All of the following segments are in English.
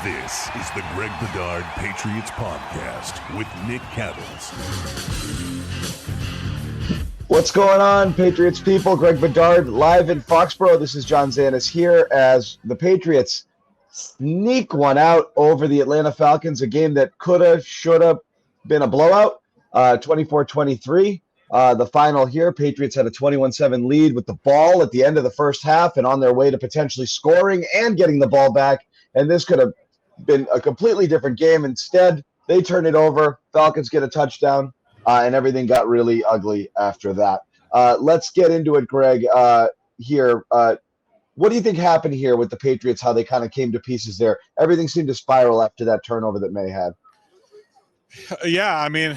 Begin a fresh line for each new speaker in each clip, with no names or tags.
This is the Greg Bedard Patriots Podcast with Nick Cattles.
What's going on, Patriots people? Greg Bedard live in Foxborough. This is John Zannis here as the Patriots sneak one out over the Atlanta Falcons, a game that coulda, shoulda been a blowout, 24-23. The final here, Patriots had a 21-7 lead with the ball at the end of the first half and on their way to potentially scoring and getting the ball back. And this could have been a completely different game. Instead, they turn it over. Falcons get a touchdown, and everything got really ugly after that. Let's get into it, Greg, here. What do you think happened here with the Patriots, how they kind of came to pieces there? Everything seemed to spiral after that turnover that Maye had.
Yeah, I mean,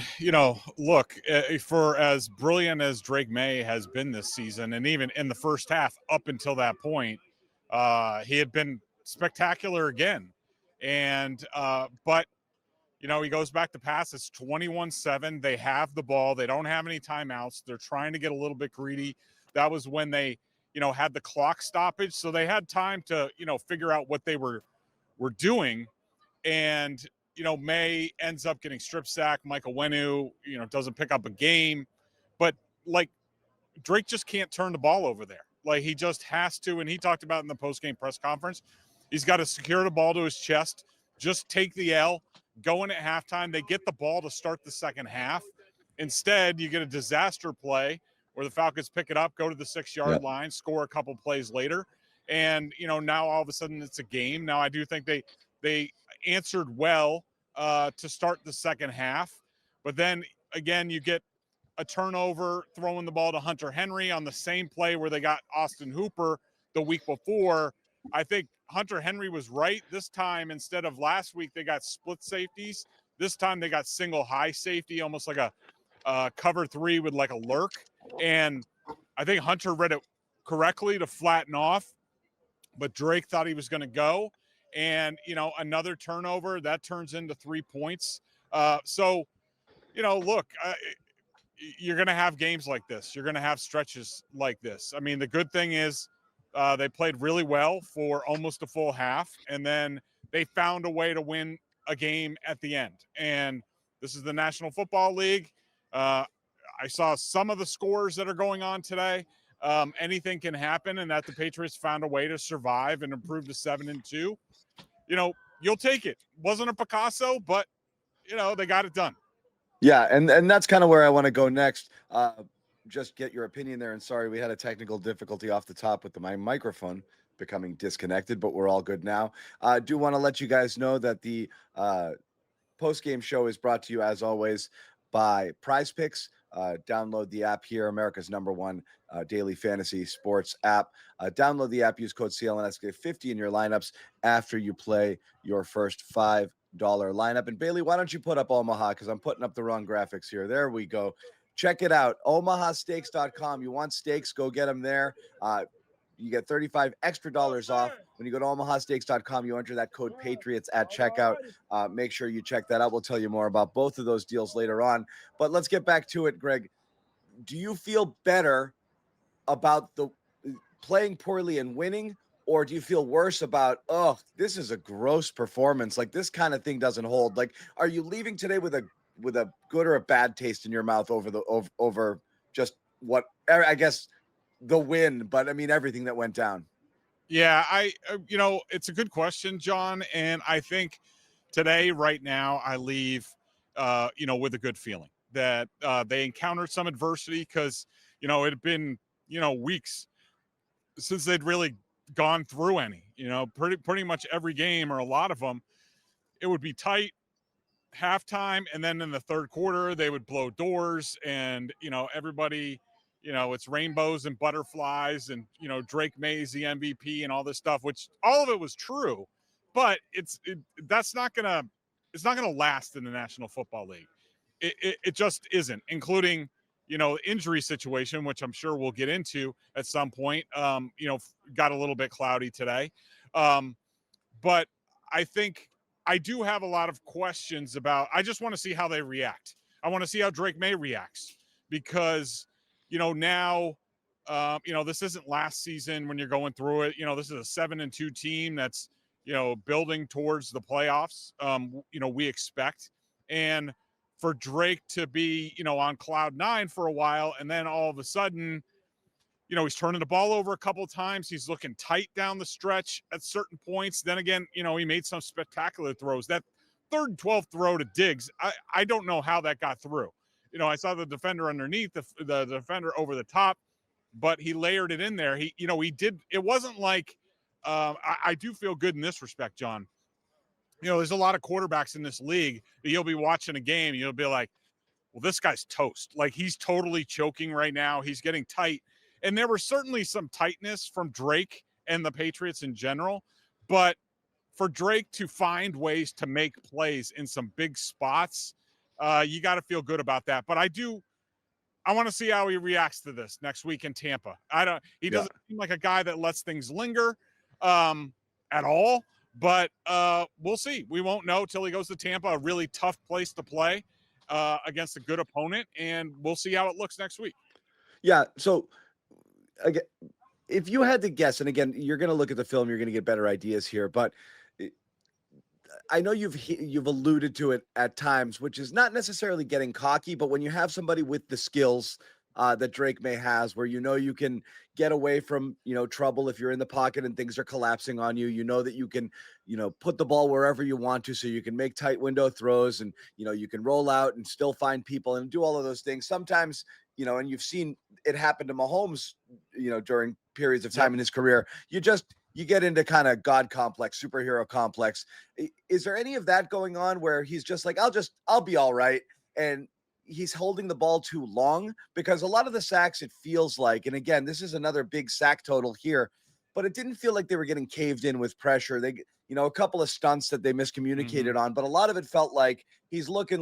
look, for as brilliant as Drake Maye has been this season, and even in the first half up until that point, he had been spectacular again. And but he goes back to pass. It's 21-7. They have the ball. They don't have any timeouts. They're trying to get a little bit greedy. That was when they had the clock stoppage, so they had time to figure out what they were doing. And Maye ends up getting strip sacked. Michael Wenu doesn't pick up a game, but Drake just can't turn the ball over there. He just has to, and he talked about in the post-game press conference, he's got to secure the ball to his chest, just take the L, go in at halftime. They get the ball to start the second half. Instead, you get a disaster play where the Falcons pick it up, go to the 6-yard line, score a couple plays later. And, now all of a sudden it's a game. Now I do think they answered well to start the second half. But then, again, you get a turnover throwing the ball to Hunter Henry on the same play where they got Austin Hooper the week before. I think Hunter Henry was right. This time, instead of last week, they got split safeties. This time they got single high safety, almost like a cover three with like a lurk. And I think Hunter read it correctly to flatten off, but Drake thought he was going to go. And, another turnover, that turns into 3 points. So, look, you're going to have games like this. You're going to have stretches like this. I mean, the good thing is they played really well for almost a full half, and then they found a way to win a game at the end. And this is the National Football League. I saw some of the scores that are going on today. Anything can happen, and that the Patriots found a way to survive and improve to 7-2. You'll take it. Wasn't a Picasso, but, they got it done.
Yeah, and that's kind of where I want to go next. Just get your opinion there. And sorry, we had a technical difficulty off the top with my microphone becoming disconnected, but we're all good now. I do want to let you guys know that the post-game show is brought to you, as always, by Prize Picks. Download the app here, America's #1 daily fantasy sports app. Download the app, use code CLNS, get 50 in your lineups after you play your first $5 lineup. And Bailey, why don't you put up Omaha? Because I'm putting up the wrong graphics here. There we go. Check it out. OmahaSteaks.com. You want steaks? Go get them there. You get $35 extra off when you go to OmahaSteaks.com. You enter that code Patriots at checkout. Make sure you check that out. We'll tell you more about both of those deals later on. But let's get back to it, Greg. Do you feel better about the playing poorly and winning, or do you feel worse about, this is a gross performance? This kind of thing doesn't hold. Are you leaving today with a good or a bad taste in your mouth over just what, I guess, the win, but I mean everything that went down?
Yeah, it's a good question, John, and I think today, right now, I leave with a good feeling that they encountered some adversity, because it had been weeks since they'd really gone through any. Pretty much every game, or a lot of them, it would be tight halftime, and then in the third quarter they would blow doors, and everybody, it's rainbows and butterflies, and Drake Maye's the MVP and all this stuff, which all of it was true, but it's not gonna last in the National Football League. It just isn't, including injury situation, which I'm sure we'll get into at some point. Got a little bit cloudy today, but I think I do have a lot of questions about. I just want to see how they react. I want to see how Drake Maye reacts, because now this isn't last season when you're going through it. This is a 7-2 team that's building towards the playoffs. We expect, and for Drake to be, on cloud 9 for a while, and then all of a sudden, he's turning the ball over a couple of times. He's looking tight down the stretch at certain points. Then again, he made some spectacular throws. That 3rd and 12 throw to Diggs, I don't know how that got through. I saw the defender underneath, the defender over the top, but he layered it in there. He did. It wasn't like I do feel good in this respect, John. There's a lot of quarterbacks in this league that you'll be watching a game, you'll be like, well, this guy's toast. Like, he's totally choking right now. He's getting tight. And there was certainly some tightness from Drake and the Patriots in general. But for Drake to find ways to make plays in some big spots, you got to feel good about that. But I want to see how he reacts to this next week in Tampa. He doesn't seem like a guy that lets things linger at all. But we'll see. We won't know till he goes to Tampa, a really tough place to play against a good opponent, and we'll see how it looks next week.
Yeah. So, again, if you had to guess, and again, you're going to look at the film, you're going to get better ideas here, but I know you've alluded to it at times, which is not necessarily getting cocky, but when you have somebody with the skills that Drake Maye has, where you can get away from trouble if you're in the pocket and things are collapsing on you, that you can put the ball wherever you want to, so you can make tight window throws, and you can roll out and still find people and do all of those things. Sometimes and you've seen it happen to Mahomes during periods of time in his career, you get into kind of God complex, superhero complex. Is there any of that going on where he's just like, I'll be all right, and he's holding the ball too long? Because a lot of the sacks, it feels like, and again, this is another big sack total here, but it didn't feel like they were getting caved in with pressure. They, a couple of stunts that they miscommunicated on, but a lot of it felt like he's looking,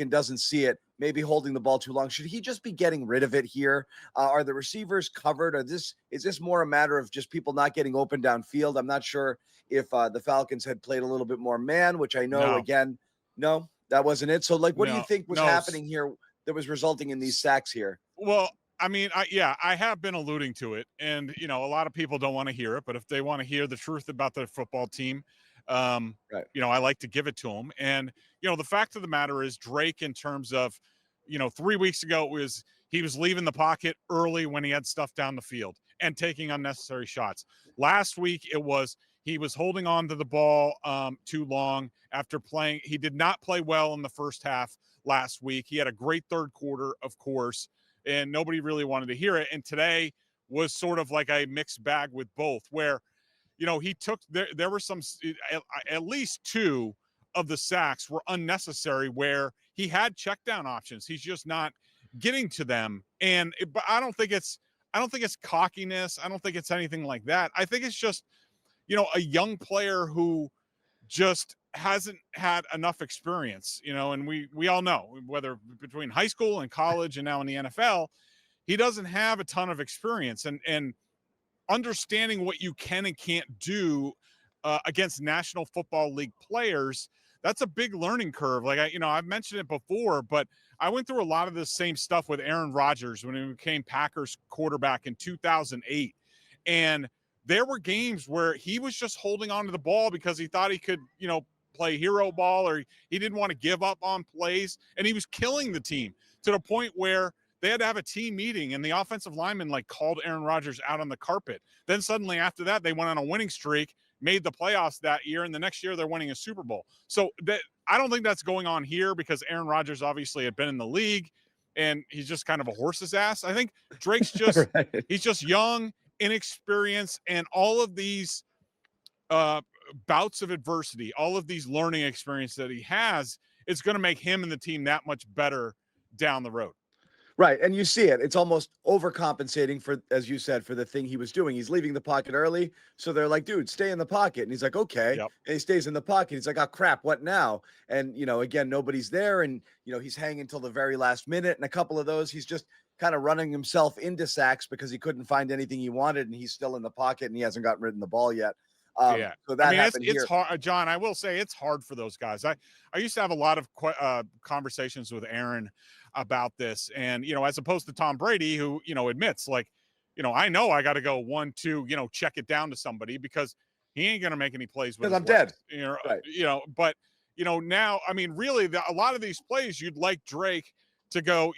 doesn't see it, maybe holding the ball too long. Should he just be getting rid of it here? Are the receivers covered? Is this more a matter of just people not getting open downfield? I'm not sure if the Falcons had played a little bit more man, which I know, again, no, that wasn't it. So, like, what do you think was happening here that was resulting in these sacks here?
Well, I mean, I have been alluding to it, and a lot of people don't want to hear it, but if they want to hear the truth about the football team,
right.
I like to give it to them. And the fact of the matter is, Drake, in terms of 3 weeks ago, he was leaving the pocket early when he had stuff down the field and taking unnecessary shots. Last week he was holding on to the ball too long after playing. He did not play well in the first half last week. He had a great third quarter, of course, and nobody really wanted to hear it. And today was sort of like a mixed bag with both, where, he took, there were some, at least 2 of the sacks were unnecessary, where he had check down options. He's just not getting to them. But I don't think it's cockiness. I don't think it's anything like that. I think it's just, a young player who just hasn't had enough experience, and we all know, whether between high school and college and now in the NFL, he doesn't have a ton of experience, and understanding what you can and can't do against National Football League players, that's a big learning curve. Like, I've mentioned it before, but I went through a lot of the same stuff with Aaron Rodgers when he became Packers quarterback in 2008. And there were games where he was just holding on to the ball because he thought he could, play hero ball, or he didn't want to give up on plays. And he was killing the team to the point where they had to have a team meeting, and the offensive lineman called Aaron Rodgers out on the carpet. Then suddenly after that, they went on a winning streak, made the playoffs that year, and the next year they're winning a Super Bowl. So I don't think that's going on here, because Aaron Rodgers obviously had been in the league, and he's just kind of a horse's ass. I think Drake's just
right.
He's just young, inexperienced, and all of these bouts of adversity, all of these learning experience that he has, is going to make him and the team that much better down the road.
Right. And you see it. It's almost overcompensating for, as you said, for the thing he was doing. He's leaving the pocket early. So they're like, dude, stay in the pocket. And he's like, okay.
Yep.
And he stays in the pocket. He's like, oh, crap, what now? And, again, nobody's there. And, he's hanging until the very last minute. And a couple of those, he's just kind of running himself into sacks because he couldn't find anything he wanted. And he's still in the pocket and he hasn't gotten rid of the ball yet. So that happened
it's hard, John. I will say it's hard for those guys. I used to have a lot of conversations with Aaron about this, and as opposed to Tom Brady, who admits, like, I know I got to go 1-2, check it down to somebody, because he ain't going to make any plays with
Because
his
I'm
legs.
dead. Right.
But now, I mean, really, a lot of these plays, you'd like Drake to go,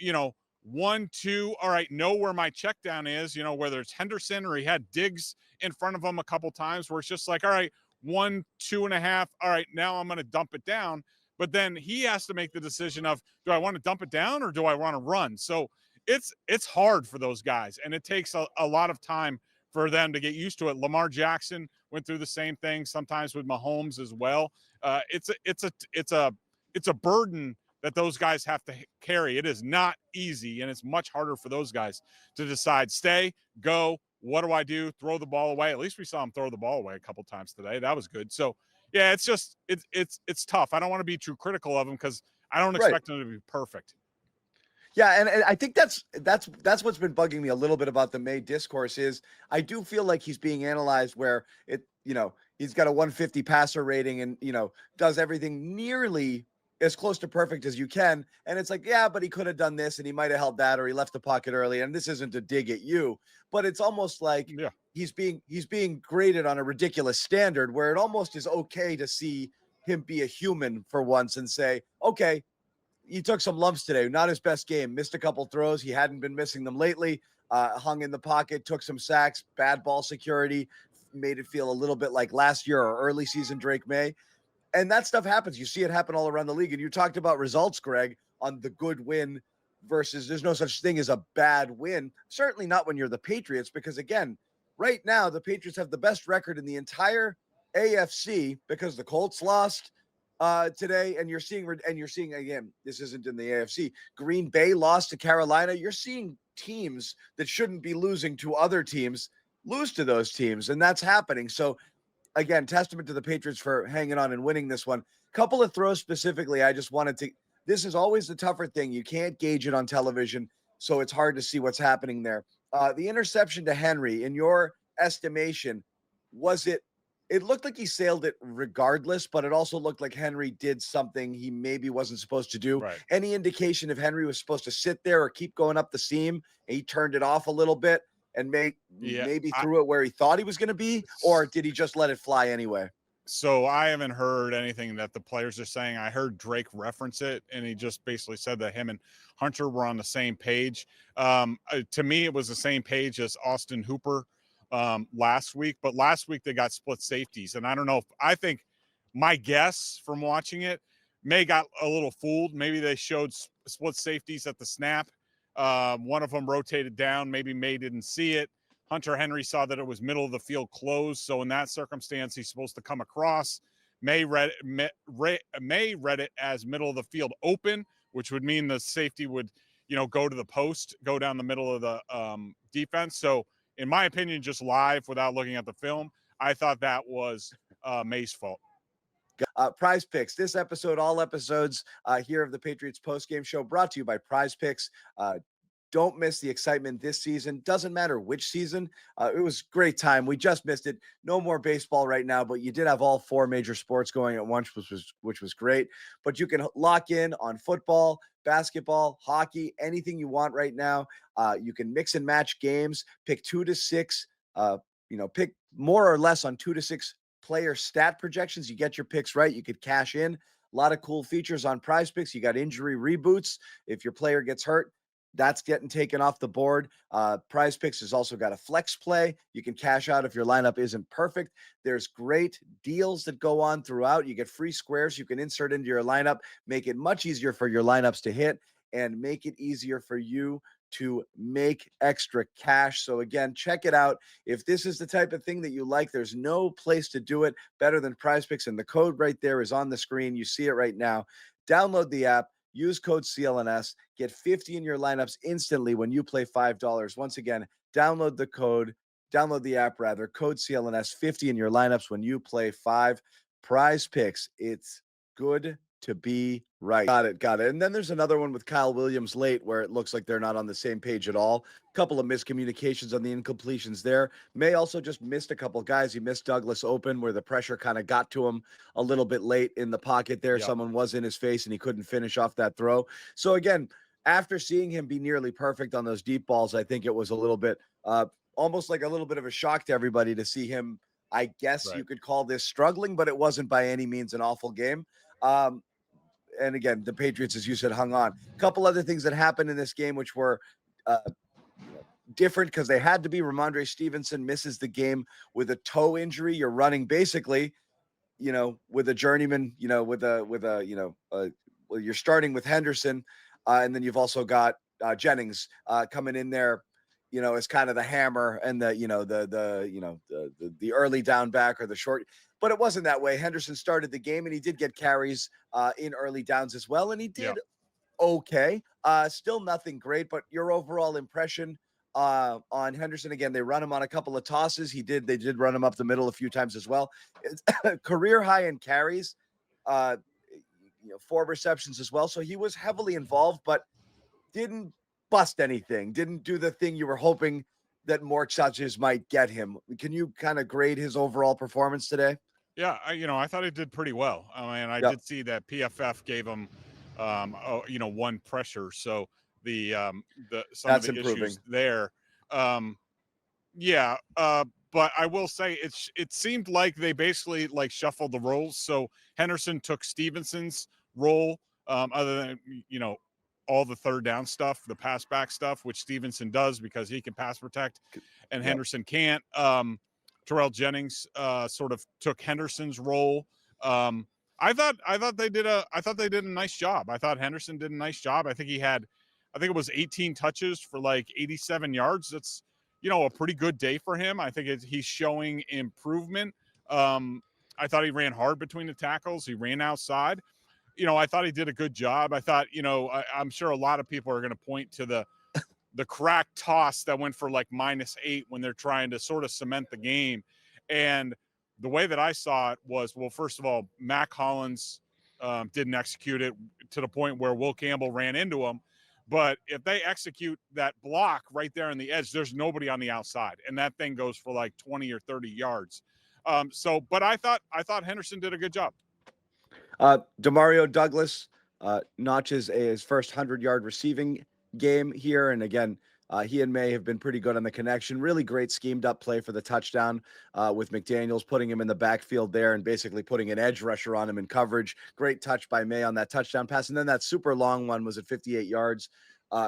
1, 2, all right, know where my check down is, whether it's Henderson or he had Diggs in front of him a couple times where it's just like, all right, 1, 2.5, all right, now I'm going to dump it down. But then he has to make the decision of, do I want to dump it down or do I want to run? So it's hard for those guys, and it takes a lot of time for them to get used to it. Lamar Jackson went through the same thing sometimes with Mahomes as well. It's a burden that those guys have to carry. It is not easy, and it's much harder for those guys to decide, stay, go, what do I do? Throw the ball away. At least we saw him throw the ball away a couple times today. That was good. So yeah, it's just it's tough. I don't want to be too critical of him because I don't expect him to be perfect.
Yeah, and I think that's what's been bugging me a little bit about the May discourse is I do feel like he's being analyzed where he's got a 150 passer rating and does everything nearly as close to perfect as you can, and it's like, yeah, but he could have done this and he might have held that or he left the pocket early, and this isn't a dig at you, but it's almost like he's being graded on a ridiculous standard where it almost is okay to see him be a human for once and say, okay, he took some lumps today. Not his best game. Missed a couple throws. He hadn't been missing them lately. Hung in the pocket, took some sacks, bad ball security, made it feel a little bit like last year or early season Drake Maye. And that stuff happens. You see it happen all around the league. And you talked about results, Greg, on the good win versus there's no such thing as a bad win. Certainly not when you're the Patriots, because again, right now, the Patriots have the best record in the entire AFC because the Colts lost today, and you're seeing again, this isn't in the AFC. Green Bay lost to Carolina. You're seeing teams that shouldn't be losing to other teams lose to those teams, and that's happening. So again, testament to the Patriots for hanging on and winning this one. Couple of throws specifically, I just wanted to. This is always the tougher thing. You can't gauge it on television, so it's hard to see what's happening there. The interception to Henry, in your estimation, was it? It looked like he sailed it regardless, but it also looked like Henry did something he maybe wasn't supposed to do.
Right.
Any indication if Henry was supposed to sit there or keep going up the seam and he turned it off a little bit and maybe threw it where he thought he was going to be, or did he just let it fly anyway?
So I haven't heard anything that the players are saying. I heard Drake reference it, and he just basically said that him and Hunter were on the same page. To me, it was the same page as Austin Hooper last week, but last week they got split safeties, and I don't know if I think my guess from watching it, May got a little fooled. Maybe they showed split safeties at the snap. One of them rotated down. Maybe May didn't see it. Hunter Henry saw that it was middle of the field closed, so in that circumstance, he's supposed to come across. May read it as middle of the field open, which would mean the safety would, go to the post, go down the middle of the defense. So in my opinion, just live without looking at the film, I thought that was May's fault.
Prize Picks. This episode, all episodes here of the Patriots postgame show brought to you by Prize Picks. Don't miss the excitement this season. Doesn't matter which season. It was a great time. We just missed it. No more baseball right now, but you did have all four major sports going at once, which was great. But you can lock in on football, basketball, hockey, anything you want right now. You can mix and match games, pick 2 to 6, pick more or less on 2 to 6 player stat projections. You get your picks right, you could cash in. A lot of cool features on Prize Picks. You got injury reboots. If your player gets hurt, that's getting taken off the board. Prize Picks has also got a flex play. You can cash out if your lineup isn't perfect. There's great deals that go on throughout. You get free squares you can insert into your lineup, make it much easier for your lineups to hit and make it easier for you to make extra cash. So again, check it out. If this is the type of thing that you like, there's no place to do it better than Prize Picks. And the code right there is on the screen. You see it right now. Download the app. Use code CLNS. Get 50 in your lineups instantly when you play $5. Once again, download the app, code CLNS, 50 in your lineups when you play 5. Prize Picks. It's good to be right. Got it. And then there's another one with Kyle Williams late where it looks like they're not on the same page at all. Couple of miscommunications on the incompletions there. May also just missed a couple guys. He missed Douglas open where the pressure kind of got to him a little bit late in the pocket there. Yep. Someone was in his face and he couldn't finish off that throw. So again, after seeing him be nearly perfect on those deep balls, I think it was a little bit almost like a little bit of a shock to everybody to see him I guess
Right.
you could call this struggling, but it wasn't by any means an awful game. And again, the Patriots, as you said, hung on. A couple other things that happened in this game, which were different because they had to be. Ramondre Stevenson misses the game with a toe injury. You're running basically, with a journeyman, well, you're starting with Henderson, and then you've also got Jennings coming in there, as kind of the hammer and the early down back or the short. But it wasn't that way. Henderson started the game, and he did get carries in early downs as well, and he did okay. Still nothing great, but your overall impression on Henderson? Again, they run him on a couple of tosses. They did run him up the middle a few times as well. It's career high in carries, 4 receptions as well. So he was heavily involved, but didn't bust anything. Didn't do the thing you were hoping that more touches might get him. Can you kind of grade his overall performance today?
Yeah, I thought he did pretty well. I mean, I did see that PFF gave him, one pressure. So some
That's
of the
improving.
issues there. But I will say it seemed like they basically like shuffled the roles. So Henderson took Stevenson's role, other than all the third down stuff, the pass back stuff, which Stevenson does because he can pass protect, and Henderson can't. Terrell Jennings sort of took Henderson's role. I thought they did a nice job. I thought Henderson did a nice job. I think it was 18 touches for like 87 yards. That's a pretty good day for him. I think he's showing improvement. I thought he ran hard between the tackles. He ran outside. I thought he did a good job. I thought, I'm sure a lot of people are going to point to the crack toss that went for like -8 when they're trying to sort of cement the game. And the way that I saw it was, well, first of all, Mac Hollins didn't execute it to the point where Will Campbell ran into him. But if they execute that block right there on the edge, there's nobody on the outside, and that thing goes for like 20 or 30 yards. But I thought Henderson did a good job.
DeMario Douglas notches his first 100-yard receiving game here, and again, he and May have been pretty good on the connection. Really great schemed up play for the touchdown with McDaniels putting him in the backfield there and basically putting an edge rusher on him in coverage. Great touch by May on that touchdown pass. And then that super long one was at 58 yards,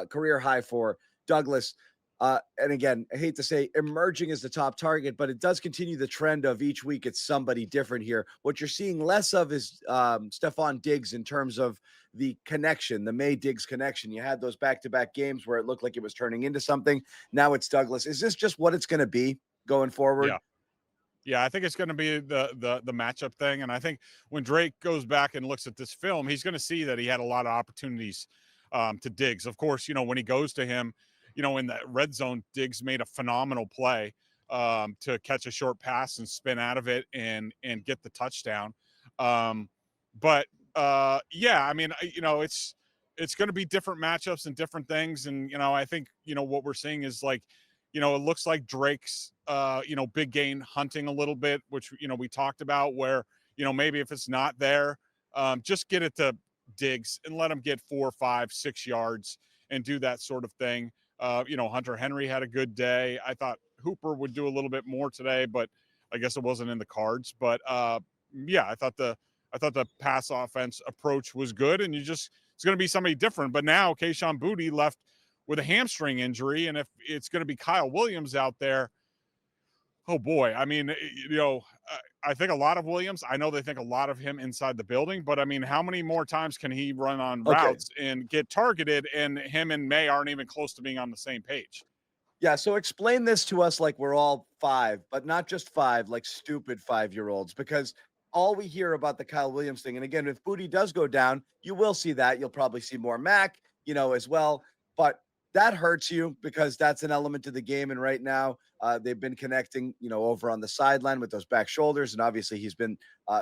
career high for Douglas. And again, I hate to say emerging as the top target, but it does continue the trend of each week it's somebody different here. What you're seeing less of is Stefon Diggs in terms of the connection, the May-Diggs connection. You had those back-to-back games where it looked like it was turning into something. Now it's Douglas. Is this just what it's going to be going forward?
Yeah, I think it's going to be the matchup thing. And I think when Drake goes back and looks at this film, he's going to see that he had a lot of opportunities to Diggs. Of course, when he goes to him, in that red zone, Diggs made a phenomenal play to catch a short pass and spin out of it and get the touchdown. I mean, it's going to be different matchups and different things. And, I think, what we're seeing is like, it looks like Drake's, big gain hunting a little bit, which, we talked about where, maybe if it's not there, just get it to Diggs and let him get 4, 5, 6 yards and do that sort of thing. Hunter Henry had a good day. I thought Hooper would do a little bit more today, but I guess it wasn't in the cards. But I thought the pass offense approach was good, and it's going to be somebody different. But now Kayshon Boutte left with a hamstring injury, and if it's going to be Kyle Williams out there, oh boy. I mean, I think a lot of Williams. I know they think a lot of him inside the building, but I mean, how many more times can he run on routes and get targeted? And him and May aren't even close to being on the same page.
Yeah, so explain this to us like we're all 5, but not just 5, like stupid 5-year-olds, because all we hear about the Kyle Williams thing, and again, if Boutte does go down, you will see that. You'll probably see more Mac, as well. But that hurts you because that's an element to the game. And right now, they've been connecting, over on the sideline with those back shoulders. And obviously, he's been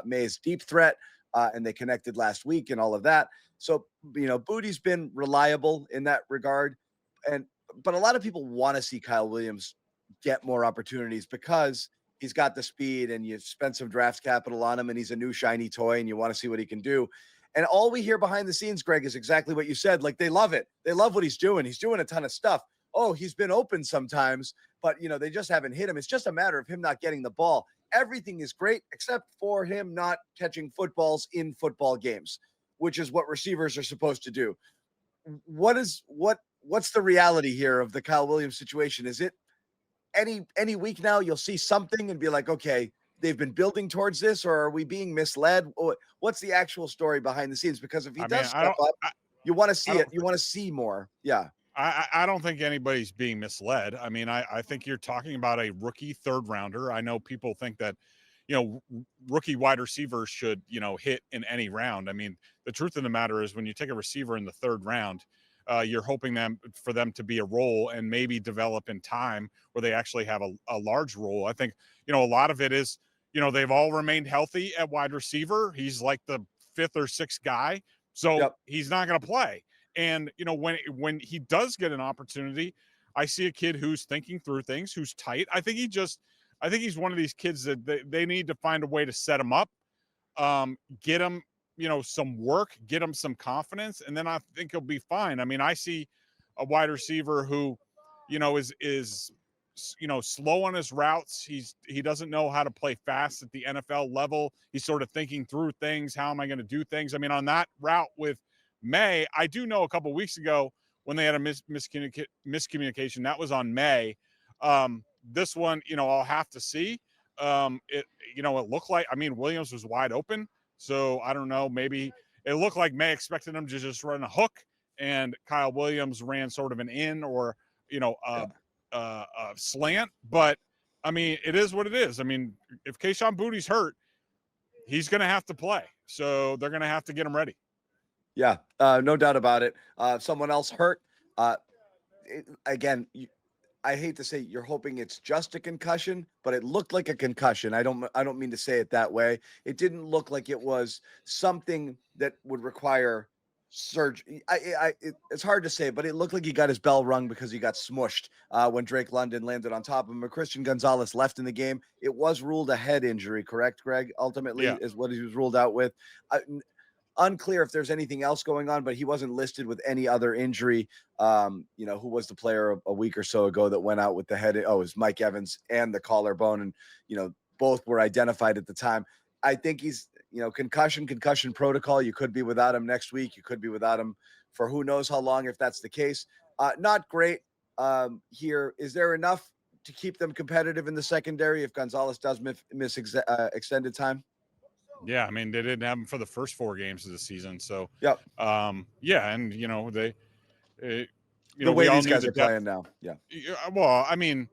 May's deep threat, and they connected last week and all of that. So, Boutte's been reliable in that regard. But a lot of people want to see Kyle Williams get more opportunities because he's got the speed and you've spent some draft capital on him and he's a new shiny toy and you want to see what he can do. And all we hear behind the scenes, Greg, is exactly what you said. Like, they love it. They love what he's doing. He's doing a ton of stuff. Oh, he's been open sometimes, but, they just haven't hit him. It's just a matter of him not getting the ball. everything is great except for him not catching footballs in football games, which is what receivers are supposed to do. What's the reality here of the Kyle Williams situation? Is it any week now you'll see something and be like, okay, they've been building towards this, or are we being misled? What's the actual story behind the scenes? Because if he does step up, you want to see it. You want to see more. Yeah.
I don't think anybody's being misled. I mean, I think you're talking about a rookie third rounder. I know people think that, rookie wide receivers should, hit in any round. I mean, the truth of the matter is when you take a receiver in the third round, you're hoping for them to be a role and maybe develop in time where they actually have a large role. I think, a lot of it is, they've all remained healthy at wide receiver. He's like the fifth or sixth guy. So he's not going to play. And, when he does get an opportunity, I see a kid who's thinking through things, who's tight. I think he's one of these kids that they need to find a way to set him up, get him, some work, get him some confidence, and then I think he'll be fine. I mean, I see a wide receiver who, is slow on his routes. He doesn't know how to play fast at the NFL level. He's sort of thinking through things. How am I going to do things? I mean, on that route with May, I do know a couple of weeks ago when they had a miscommunication, that was on May. This one, I'll have to see. It looked like, Williams was wide open. So I don't know, maybe it looked like May expected him to just run a hook and Kyle Williams ran sort of an in or, a slant. But I mean, it is what it is. I mean, if Kayshon Boutte's hurt, he's going to have to play. So they're going to have to get him ready.
Yeah, no doubt about it. Someone else hurt. Again, I hate to say you're hoping it's just a concussion, but it looked like a concussion. I don't mean to say it that way. It didn't look like it was something that would require surgery. It's hard to say, but it looked like he got his bell rung because he got smushed when Drake London landed on top of him. Christian Gonzalez left in the game. It was ruled a head injury, correct, Greg? Ultimately, is what he was ruled out with. Unclear if there's anything else going on, but he wasn't listed with any other injury. Who was the player a week or so ago that went out with the head? Oh, it was Mike Evans and the collarbone, and both were identified at the time. I think he's concussion protocol. You could be without him next week. You could be without him for who knows how long if that's the case. Not great here. Is there enough to keep them competitive in the secondary if Gonzalez does miss extended time?
Yeah, I mean, they didn't have him for the first 4 games of the season. So,
and
they,
the way these guys are playing now. Yeah.
Well, I mean,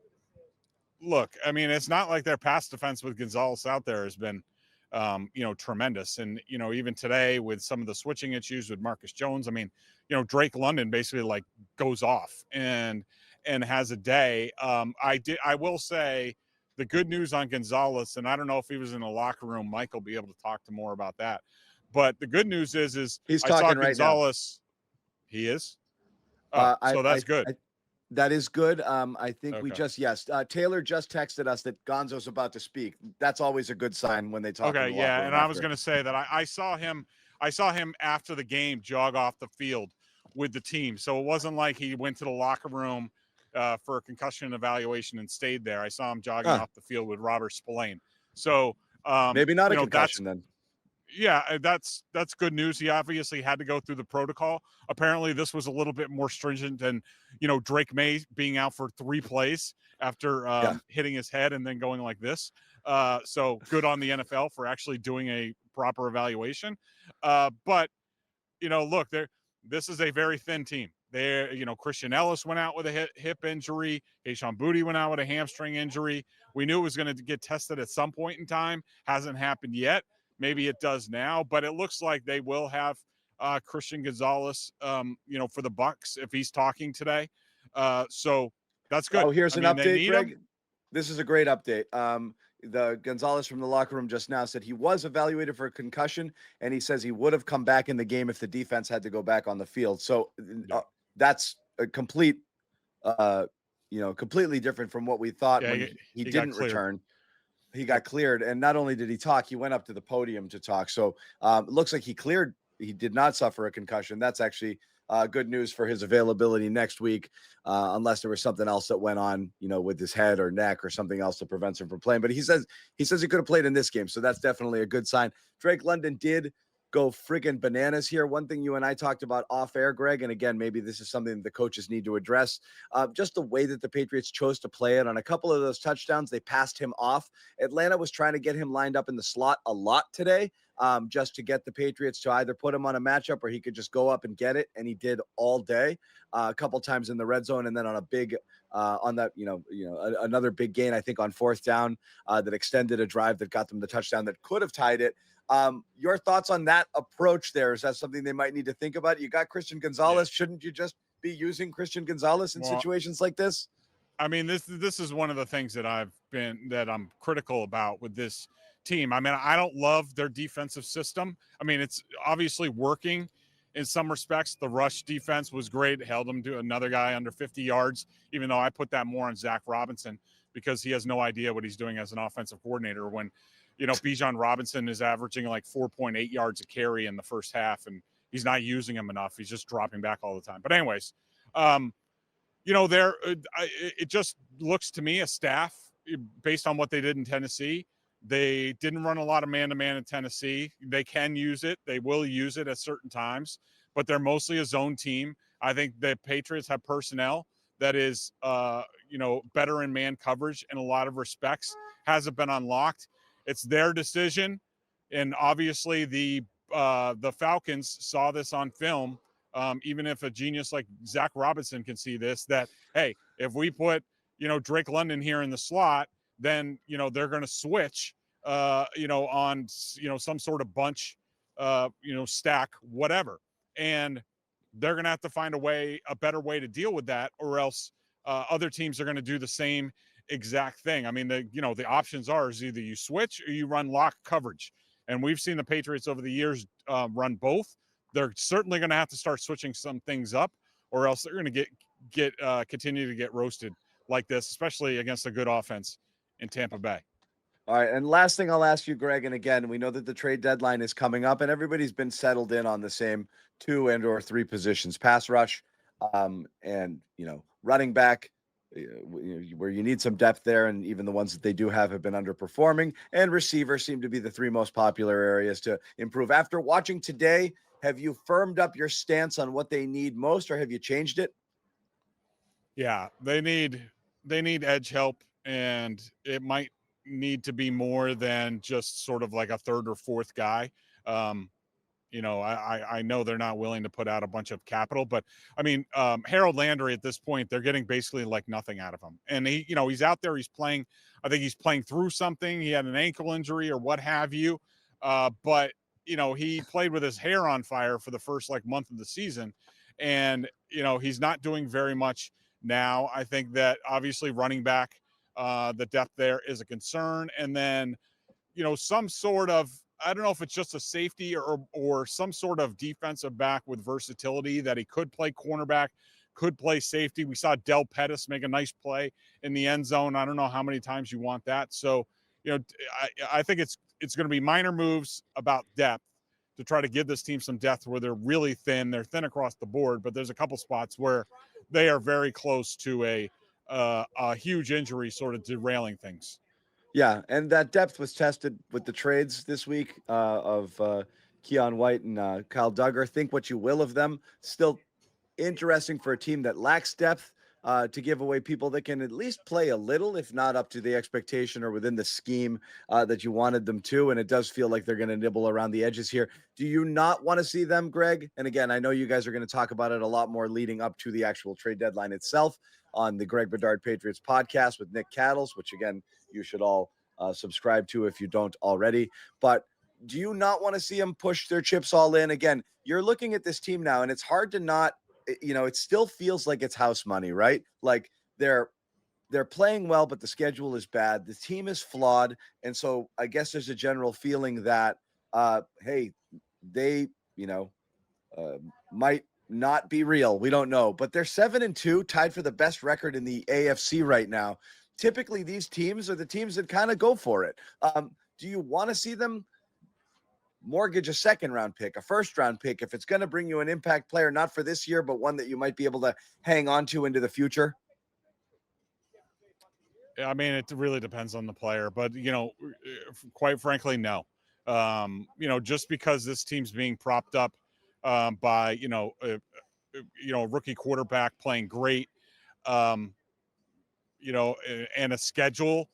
look, it's not like their pass defense with Gonzalez out there has been, tremendous. And, even today with some of the switching issues with Marcus Jones, Drake London basically like goes off and has a day. I will say, the good news on Gonzalez, and I don't know if he was in the locker room, Mike will be able to talk to more about that. But the good news is
he's talking right
Gonzalez. Now. He is. So that's good.
That is good. I think we just Taylor just texted us that Gonzo's about to speak. That's always a good sign when they talk.
Okay, yeah, and I was going to say that I saw him after the game jog off the field with the team. So it wasn't like he went to the locker room for a concussion evaluation and stayed there. I saw him jogging off the field with Robert Spillane. So
maybe not a concussion then.
Yeah, that's good news. He obviously had to go through the protocol. Apparently, this was a little bit more stringent than Drake Maye being out for 3 plays after hitting his head and then going like this. So good on the NFL for actually doing a proper evaluation. But look, this is a very thin team. There, Christian Ellis went out with a hip injury. Kayshon Boutte went out with a hamstring injury. We knew it was going to get tested at some point in time. Hasn't happened yet. Maybe it does now, but it looks like they will have Christian Gonzalez, for the Bucs if he's talking today. So that's good.
Oh, here's an update, Greg. This is a great update. The Gonzalez from the locker room just now said he was evaluated for a concussion, and he says he would have come back in the game if the defense had to go back on the field. So that's a complete, completely different from what we thought when he didn't return. He got cleared, and not only did he talk, he went up to the podium to talk. So it looks like he cleared. He did not suffer a concussion. That's actually good news for his availability next week, unless there was something else that went on, with his head or neck or something else that prevents him from playing. But he says he could have played in this game, so that's definitely a good sign. Drake London did go freaking bananas here. One thing you and I talked about off air, Greg, and again, maybe this is something the coaches need to address, just the way that the Patriots chose to play it. On a couple of those touchdowns, they passed him off. Atlanta was trying to get him lined up in the slot a lot today, just to get the Patriots to either put him on a matchup or he could just go up and get it, and he did all day, a couple times in the red zone, and then on a big another big gain, I think on fourth down, that extended a drive that got them the touchdown that could have tied it. Your thoughts on that approach there? Is that something they might need to think about? You got Christian Gonzalez. Shouldn't you just be using Christian Gonzalez in situations like this?
I mean, this is one of the things that I'm critical about with this team. I mean, I don't love their defensive system. I mean, it's obviously working in some respects. The rush defense was great. It held them to another guy under 50 yards, even though I put that more on Zach Robinson because he has no idea what he's doing as an offensive coordinator when Bijan Robinson is averaging like 4.8 yards a carry in the first half, and he's not using him enough. He's just dropping back all the time. But anyways, it just looks to me a staff based on what they did in Tennessee. They didn't run a lot of man-to-man in Tennessee. They can use it. They will use it at certain times, but they're mostly a zone team. I think the Patriots have personnel that is, better in man coverage in a lot of respects. Hasn't been unlocked. It's their decision, and obviously the Falcons saw this on film. Even if a genius like Zach Robinson can see this, that hey, if we put Drake London here in the slot, then they're going to switch, on some sort of bunch, stack, whatever, and they're going to have to find a better way to deal with that, or else other teams are going to do the same exact thing. I mean, the options is either you switch or you run lock coverage, and we've seen the Patriots over the years run both. They're certainly going to have to start switching some things up, or else they're going to continue to get roasted like this, especially against a good offense in Tampa Bay.
All right, and last thing I'll ask you, Greg, and again, we know that the trade deadline is coming up, and everybody's been settled in on the same 2 and/or 3 positions: pass rush, and running back, where you need some depth there, and even the ones that they do have been underperforming, and receiver seem to be the 3 most popular areas to improve. After watching today, have you firmed up your stance on what they need most, or have you changed it?
Yeah, they need edge help, and it might need to be more than just sort of like a third or fourth guy. I know they're not willing to put out a bunch of capital, but I mean, Harold Landry at this point, they're getting basically like nothing out of him. And he's out there, he's playing, I think he's playing through something. He had an ankle injury or what have you. But he played with his hair on fire for the first month of the season. And, he's not doing very much now. I think that obviously running back, the depth there is a concern. And then, some sort of, I don't know if it's just a safety or some sort of defensive back with versatility that he could play cornerback, could play safety. We saw Del Pettis make a nice play in the end zone. I don't know how many times you want that. So, I think it's going to be minor moves about depth to try to give this team some depth where they're really thin. They're thin across the board, but there's a couple spots where they are very close to a huge injury sort of derailing things.
Yeah, and that depth was tested with the trades this week of Keon White and Kyle Duggar. Think what you will of them. Still interesting for a team that lacks depth to give away people that can at least play a little, if not up to the expectation or within the scheme that you wanted them to. And it does feel like they're going to nibble around the edges here. Do you not want to see them, Greg? And again, I know you guys are going to talk about it a lot more leading up to the actual trade deadline itself on the Greg Bedard Patriots podcast with Nick Cattles, which again, you should all subscribe to if you don't already. But do you not want to see them push their chips all in? Again, you're looking at this team now, and it's hard to not, it still feels like it's house money, right? Like they're playing well, but the schedule is bad. The team is flawed. And so I guess there's a general feeling that, hey, they, might not be real. We don't know, but they're 7-2, tied for the best record in the AFC right now. Typically, these teams are the teams that kind of go for it. Do you want to see them mortgage a second-round pick, a first-round pick, if it's going to bring you an impact player, not for this year, but one that you might be able to hang on to into the future?
I mean, it really depends on the player, but quite frankly, no. Just because this team's being propped up by rookie quarterback playing great, and a schedule.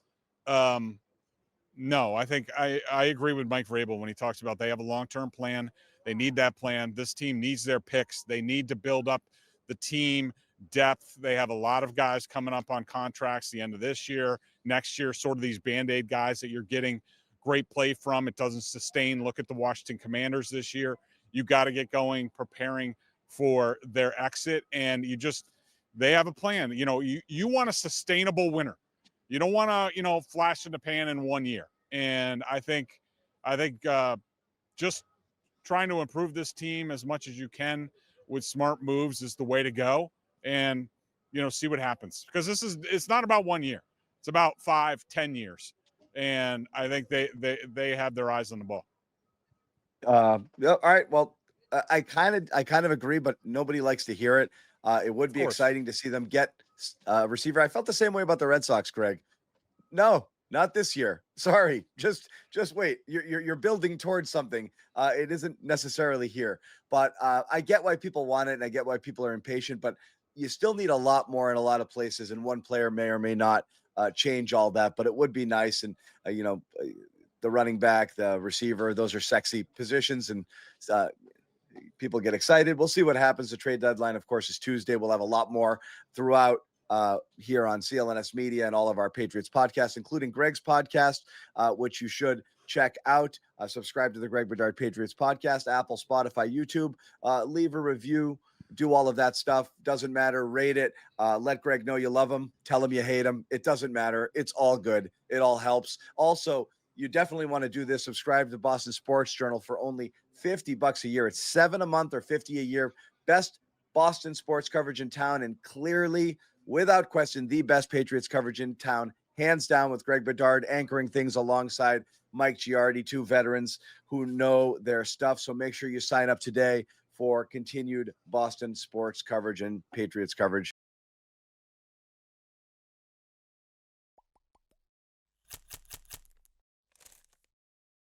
No, I think I agree with Mike Vrabel when he talks about they have a long-term plan. They need that plan. This team needs their picks. They need to build up the team depth. They have a lot of guys coming up on contracts the end of this year, next year, sort of these Band-Aid guys that you're getting great play from. It doesn't sustain. Look at the Washington Commanders this year. You got to get going, preparing for their exit. And they have a plan. You want a sustainable winner. You don't want to, flash in the pan in 1 year. And I think just trying to improve this team as much as you can with smart moves is the way to go. And, see what happens, because it's not about 1 year. It's about 5-10 years. And I think they have their eyes on the ball.
All right. Well, I kind of agree, but nobody likes to hear it. It would be exciting to see them get a receiver. I felt the same way about the Red Sox, Greg. No, not this year. Sorry. Just wait. You're building towards something. It isn't necessarily here, but I get why people want it, and I get why people are impatient, but you still need a lot more in a lot of places, and one player may or may not change all that, but it would be nice. And, the running back, the receiver, those are sexy positions, and people get excited. We'll see what happens. The trade deadline, of course, is Tuesday. We'll have a lot more throughout here on CLNS Media and all of our Patriots podcasts, including Greg's podcast, which you should check out. Subscribe to the Greg Bedard Patriots podcast, Apple, Spotify, YouTube. Leave a review. Do all of that stuff. Doesn't matter. Rate it. Let Greg know you love him. Tell him you hate him. It doesn't matter. It's all good. It all helps. Also, you definitely want to do this. Subscribe to Boston Sports Journal for only $50 a year. It's $7 a month or $50 a year. Best Boston sports coverage in town, and clearly, without question, the best Patriots coverage in town, hands down, with Greg Bedard anchoring things alongside Mike Giardi, two veterans who know their stuff. So make sure you sign up today for continued Boston sports coverage and Patriots coverage.